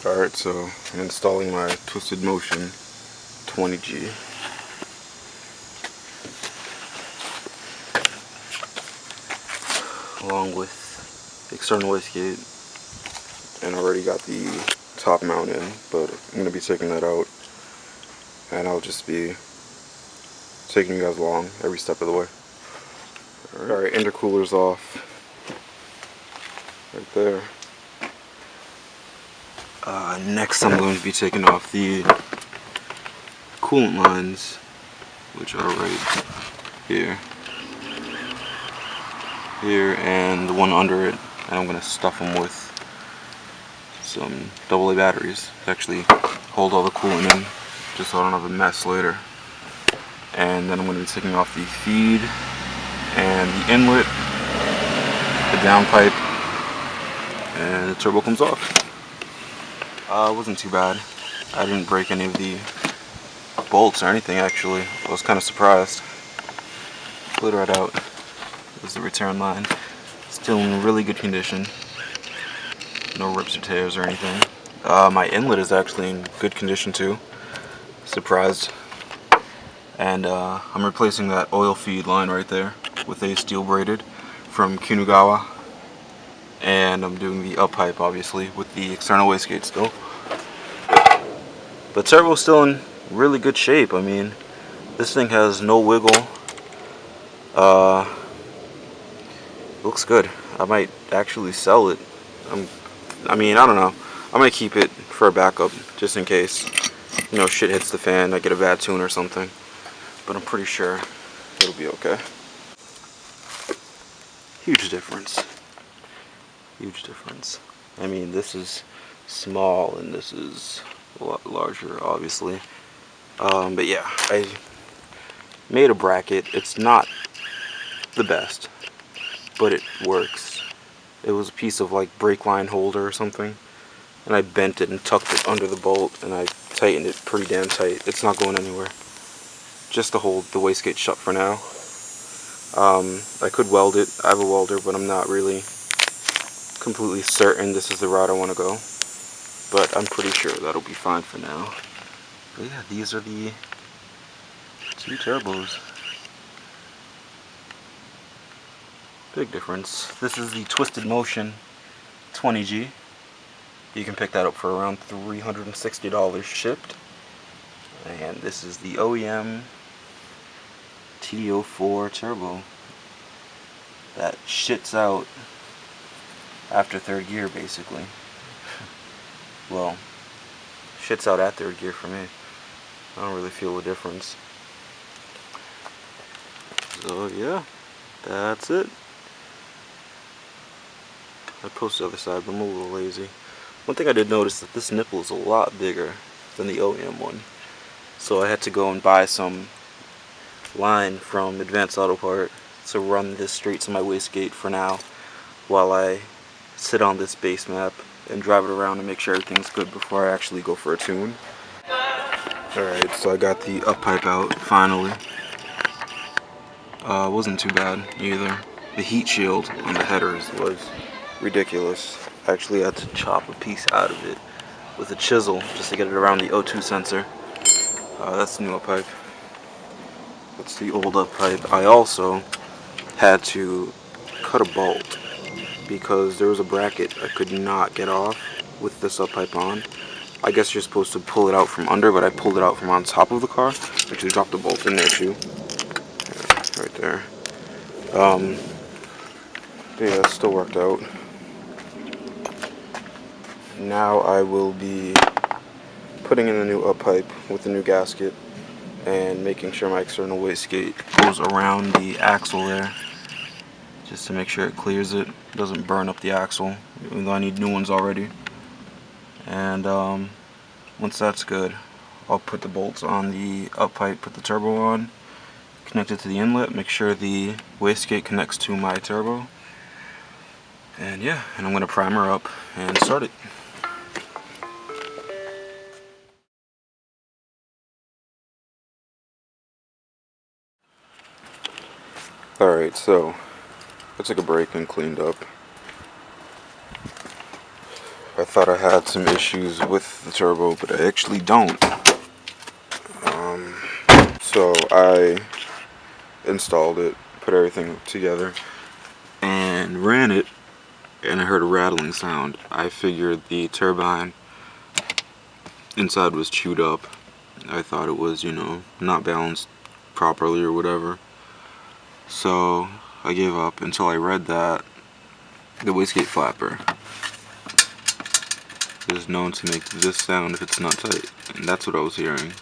Alright, so I'm installing my Twisted Motion 20G. Along with the external wastegate, and already got the top mount in, but I'm going to be taking that out, and I'll just be taking you guys along every step of the way. Alright, intercooler's off. Right there. Next I'm going to be taking off the coolant lines, which are right here. And the one under it, and I'm going to stuff them with some AA batteries to actually hold all the coolant in, just so I don't have a mess later. And then I'm going to be taking off the feed and the inlet, the downpipe, and the turbo comes off. It wasn't too bad. I didn't break any of the bolts or anything actually. I was kind of surprised. Pulled it right out. There's the return line. Still in really good condition. No rips or tears or anything. My inlet is actually in good condition too. Surprised. And I'm replacing that oil feed line right there with a steel braided from Kinugawa. And I'm doing the up pipe obviously with the external wastegate still. But turbo's still in really good shape. I mean, this thing has no wiggle. Looks good. I might actually sell it. I mean, I don't know. I might keep it for a backup just in case, you know, shit hits the fan, I get a bad tune or something. But I'm pretty sure it'll be okay. Huge difference. Huge difference. I mean, this is small and this is a lot larger, obviously. But yeah, I made a bracket. It's not the best, but it works. It was a piece of like brake line holder or something, and I bent it and tucked it under the bolt, and I tightened it pretty damn tight. It's not going anywhere. Just to hold the wastegate shut for now. I could weld it. I have a welder, but I'm not really completely certain this is the route I want to go, but I'm pretty sure that'll be fine for now. But yeah, these are the two turbos. Big difference. This is the Twisted Motion 20G. You can pick that up for around $360 shipped. And this is the OEM TD04 turbo that shits out after third gear, basically. Well, shits out at third gear for me. I don't really feel a difference. So yeah, that's it. I posted the other side, but I'm a little lazy. One thing I did notice that this nipple is a lot bigger than the OEM one. So I had to go and buy some line from Advanced Auto Part to run this straight to my wastegate for now, while I sit on this base map and drive it around and make sure everything's good before I actually go for a tune. Alright, so I got the up pipe out finally. It wasn't too bad either. The heat shield on the headers was ridiculous. I actually had to chop a piece out of it with a chisel just to get it around the O2 sensor. That's the new up pipe. That's the old up pipe. I also had to cut a bolt because there was a bracket I could not get off with this up pipe on. I guess you're supposed to pull it out from under, but I pulled it out from on top of the car. Actually dropped the bolt in there too. Yeah, right there. Yeah, it still worked out. Now I will be putting in the new up pipe with the new gasket and making sure my external wastegate goes around the axle there, just to make sure it clears it, doesn't burn up the axle, even though I need new ones already. And once that's good, I'll put the bolts on the up pipe, put the turbo on, connect it to the inlet, make sure the wastegate connects to my turbo, and yeah, and I'm going to prime her up and start it. Alright, so I took a break and cleaned up. I thought I had some issues with the turbo, but I actually don't. So I installed it, put everything together, and ran it, and I heard a rattling sound. I figured the turbine inside was chewed up. I thought it was, you know, not balanced properly or whatever. So I gave up until I read that the wastegate flapper is known to make this sound if it's not tight, and that's what I was hearing.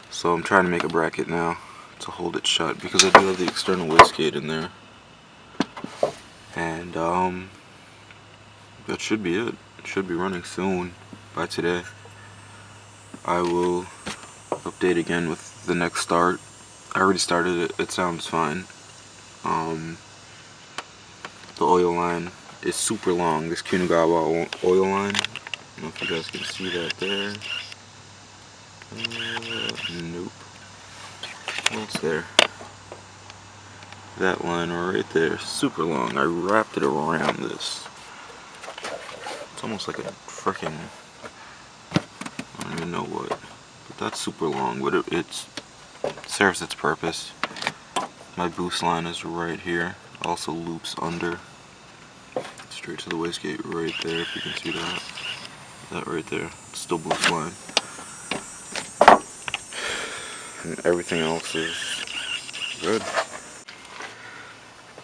So I'm trying to make a bracket now to hold it shut because I do have the external wastegate in there. And that should be it. It should be running soon, by today. I will update again with the next start. I already started it. It sounds fine. The oil line is super long. This Kunagawa oil line. I don't know if you guys can see that there. Nope. Well, it's there. That line right there, super long. I wrapped it around this. It's almost like a freaking, I don't even know what. But that's super long, but it serves its purpose. My boost line is right here. Also loops under. Straight to the wastegate right there, if you can see that. That right there. Still boost line. And everything else is good.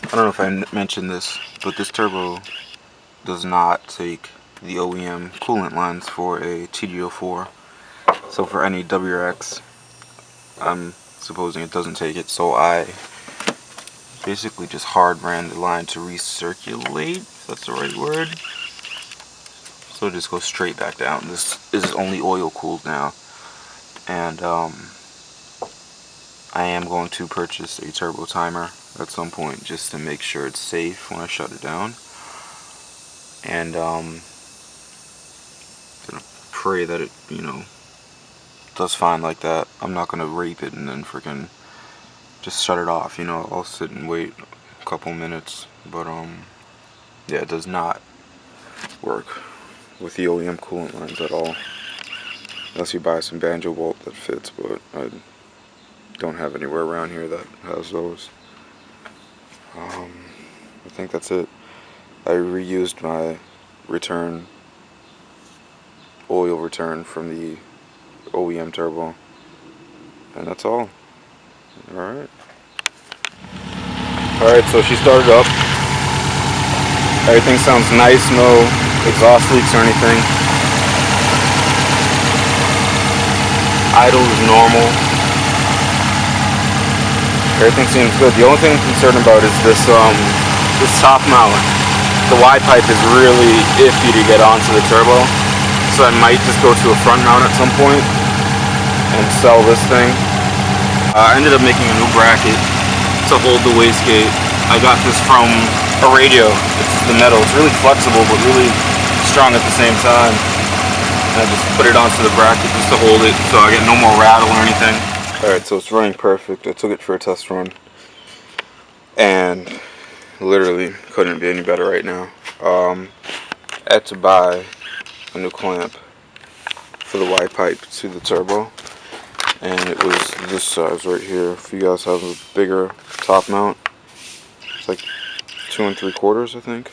I don't know if I mentioned this, but this turbo does not take the OEM coolant lines for a TG04. So for any Wrx, I'm supposing it doesn't take it. So I basically just hard ran the line to recirculate, if that's the right word. So it just goes straight back down. This is only oil cooled now. And I am going to purchase a turbo timer at some point just to make sure it's safe when I shut it down. And gonna pray that it, you know, does fine like that. I'm not gonna rape it and then freaking just shut it off, you know. I'll sit and wait a couple minutes, but yeah, it does not work with the OEM coolant lines at all, unless you buy some banjo bolt that fits, but I don't have anywhere around here that has those. I think that's it. I reused my oil return from the OEM turbo, and that's all. Alright, so she started up. Everything sounds nice, no exhaust leaks or anything. Idle is normal. Everything seems good. The only thing I'm concerned about is this top mount. The Y pipe is really iffy to get onto the turbo, so I might just go to a front mount at some point and sell this thing. I ended up making a new bracket to hold the wastegate. I got this from a radio. It's the metal. It's really flexible but really strong at the same time. And I just put it onto the bracket just to hold it so I get no more rattle or anything. Alright, so it's running perfect. I took it for a test run, and literally couldn't be any better right now. I had to buy a new clamp for the Y pipe to the turbo, and it was this size right here. If you guys have a bigger top mount, it's like 2 3/4, I think.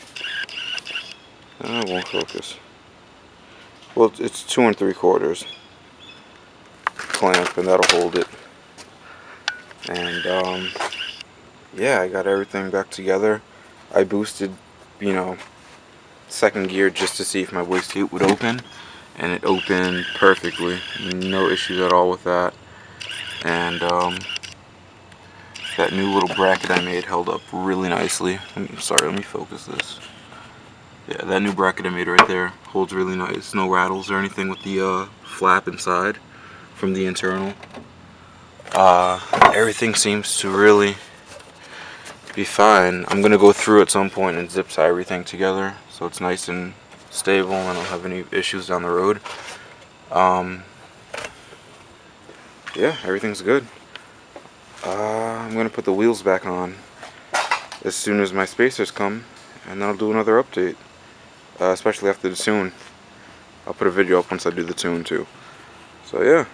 It won't focus. Well, it's 2 3/4 clamp, and that'll hold it. And yeah, I got everything back together. I boosted, you know, second gear just to see if my wastegate would open, and it opened perfectly. No issues at all with that. And that new little bracket I made held up really nicely. I'm sorry, let me focus this. Yeah, that new bracket I made right there holds really nice. No rattles or anything with the flap inside from the internal. Everything seems to really be fine. I'm gonna go through at some point and zip tie everything together so it's nice and stable and I don't have any issues down the road. Yeah, everything's good. I'm gonna put the wheels back on as soon as my spacers come, and then I'll do another update. especially after the tune. I'll put a video up once I do the tune too. So yeah.